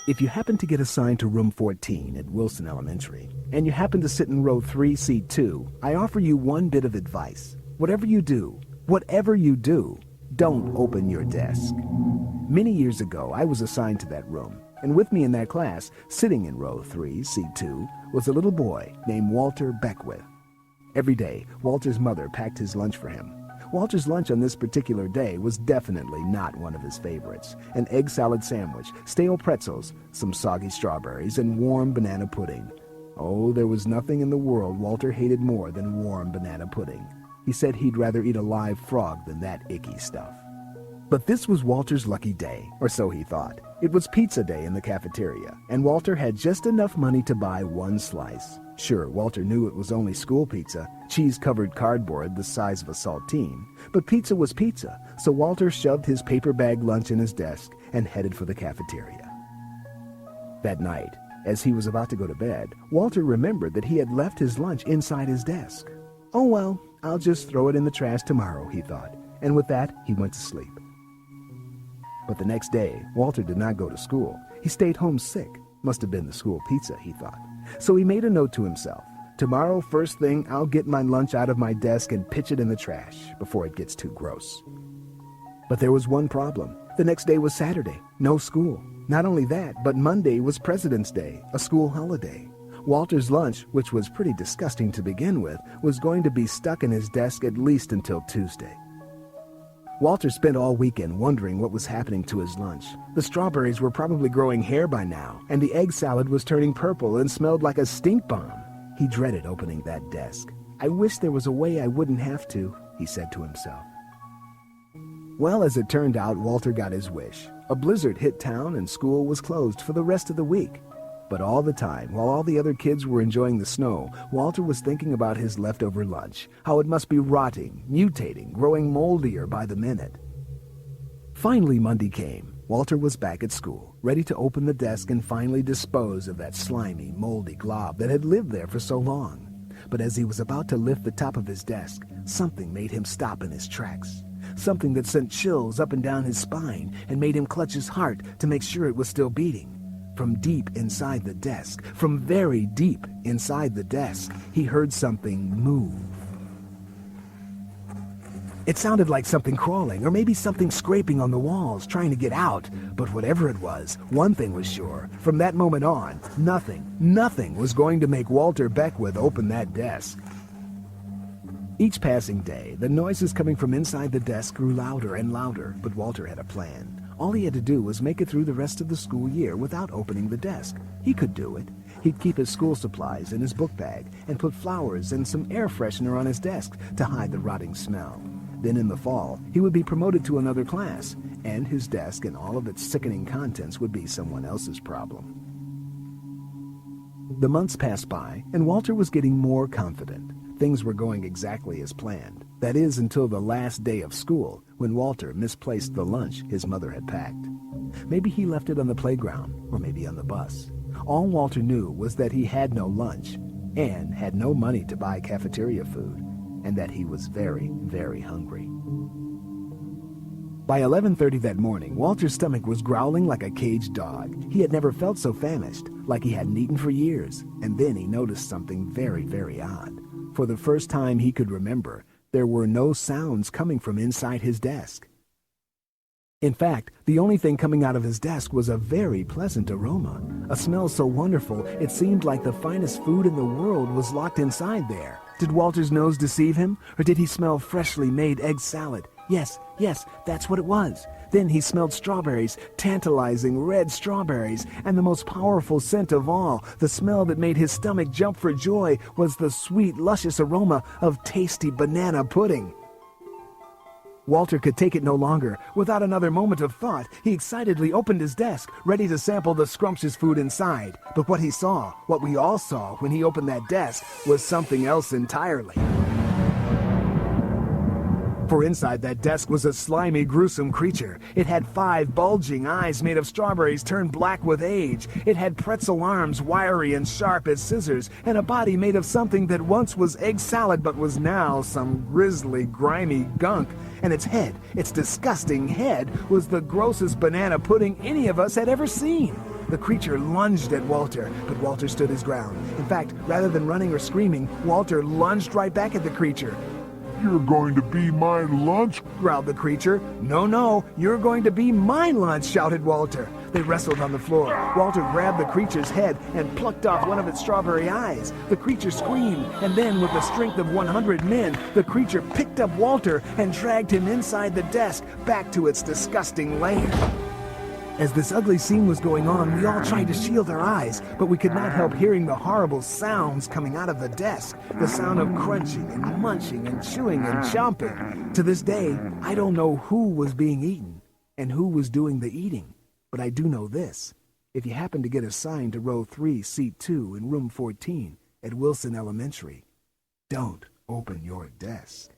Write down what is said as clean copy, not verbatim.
If you happen to get assigned to room 14 at Wilson Elementary, and you happen to sit in row 3, seat 2, I offer you one bit of advice. Whatever you do, don't open your desk. Many years ago, I was assigned to that room, and with me in that class, sitting in row 3, seat 2, was a little boy named Walter Beckwith. Every day, Walter's mother packed his lunch for him. Walter's lunch on this particular day was definitely not one of his favorites. An egg salad sandwich, stale pretzels, some soggy strawberries, and warm banana pudding. Oh, there was nothing in the world Walter hated more than warm banana pudding. He said he'd rather eat a live frog than that icky stuff. But this was Walter's lucky day, or so he thought. It was pizza day in the cafeteria, and Walter had just enough money to buy one slice. Sure, Walter knew it was only school pizza, cheese-covered cardboard the size of a saltine, but pizza was pizza, so Walter shoved his paper bag lunch in his desk and headed for the cafeteria. That night, as he was about to go to bed, Walter remembered that he had left his lunch inside his desk. Oh well, I'll just throw it in the trash tomorrow, he thought, and with that, he went to sleep. But the next day, Walter did not go to school. He stayed home sick. Must have been the school pizza, he thought. So he made a note to himself. Tomorrow, first thing, I'll get my lunch out of my desk and pitch it in the trash before it gets too gross. But there was one problem. The next day was Saturday, no school. Not only that, but Monday was President's Day, a school holiday. Walter's lunch, which was pretty disgusting to begin with, was going to be stuck in his desk at least until Tuesday. Walter spent all weekend wondering what was happening to his lunch. The strawberries were probably growing hair by now, and the egg salad was turning purple and smelled like a stink bomb. He dreaded opening that desk. I wish there was a way I wouldn't have to, he said to himself. Well, as it turned out, Walter got his wish. A blizzard hit town and school was closed for the rest of the week. But all the time, while all the other kids were enjoying the snow, Walter was thinking about his leftover lunch, how it must be rotting, mutating, growing moldier by the minute. Finally, Monday came. Walter was back at school, ready to open the desk and finally dispose of that slimy, moldy glob that had lived there for so long. But as he was about to lift the top of his desk, something made him stop in his tracks. Something that sent chills up and down his spine and made him clutch his heart to make sure it was still beating. From deep inside the desk, from very deep inside the desk, he heard something move. It sounded like something crawling, or maybe something scraping on the walls, trying to get out. But whatever it was, one thing was sure. From that moment on, nothing was going to make Walter Beckwith open that desk. Each passing day, the noises coming from inside the desk grew louder and louder, but Walter had a plan. All he had to do was make it through the rest of the school year without opening the desk. He could do it. He'd keep his school supplies in his book bag and put flowers and some air freshener on his desk to hide the rotting smell. Then in the fall, he would be promoted to another class, and his desk and all of its sickening contents would be someone else's problem. The months passed by, and Walter was getting more confident. Things were going exactly as planned. That is, until the last day of school, when Walter misplaced the lunch his mother had packed. Maybe he left it on the playground, or maybe on the bus. All Walter knew was that he had no lunch, and had no money to buy cafeteria food, and that he was very, very hungry. By 11:30 that morning, Walter's stomach was growling like a caged dog. He had never felt so famished, like he hadn't eaten for years. And then he noticed something very, very odd. For the first time he could remember, there were no sounds coming from inside his desk. In fact, the only thing coming out of his desk was a very pleasant aroma, a smell so wonderful it seemed like the finest food in the world was locked inside there. Did Walter's nose deceive him, or did he smell freshly made egg salad? Yes, that's what it was. Then he smelled strawberries, tantalizing red strawberries, and the most powerful scent of all, the smell that made his stomach jump for joy, was the sweet, luscious aroma of tasty banana pudding. Walter could take it no longer. Without another moment of thought, he excitedly opened his desk, ready to sample the scrumptious food inside. But what he saw, what we all saw when he opened that desk, was something else entirely. For inside that desk was a slimy, gruesome creature. It had 5 bulging eyes made of strawberries turned black with age. It had pretzel arms, wiry and sharp as scissors, and a body made of something that once was egg salad but was now some grisly, grimy gunk. And its head, its disgusting head, was the grossest banana pudding any of us had ever seen. The creature lunged at Walter, but Walter stood his ground. In fact, rather than running or screaming, Walter lunged right back at the creature. "You're going to be my lunch?" growled the creature. No, you're going to be my lunch, shouted Walter. They wrestled on the floor. Walter grabbed the creature's head and plucked off one of its strawberry eyes. The creature screamed, and then with the strength of 100 men, the creature picked up Walter and dragged him inside the desk back to its disgusting lair. As this ugly scene was going on, we all tried to shield our eyes, but we could not help hearing the horrible sounds coming out of the desk. The sound of crunching and munching and chewing and chomping. To this day, I don't know who was being eaten and who was doing the eating. But I do know this. If you happen to get assigned to row 3, seat 2 in room 14 at Wilson Elementary, don't open your desk.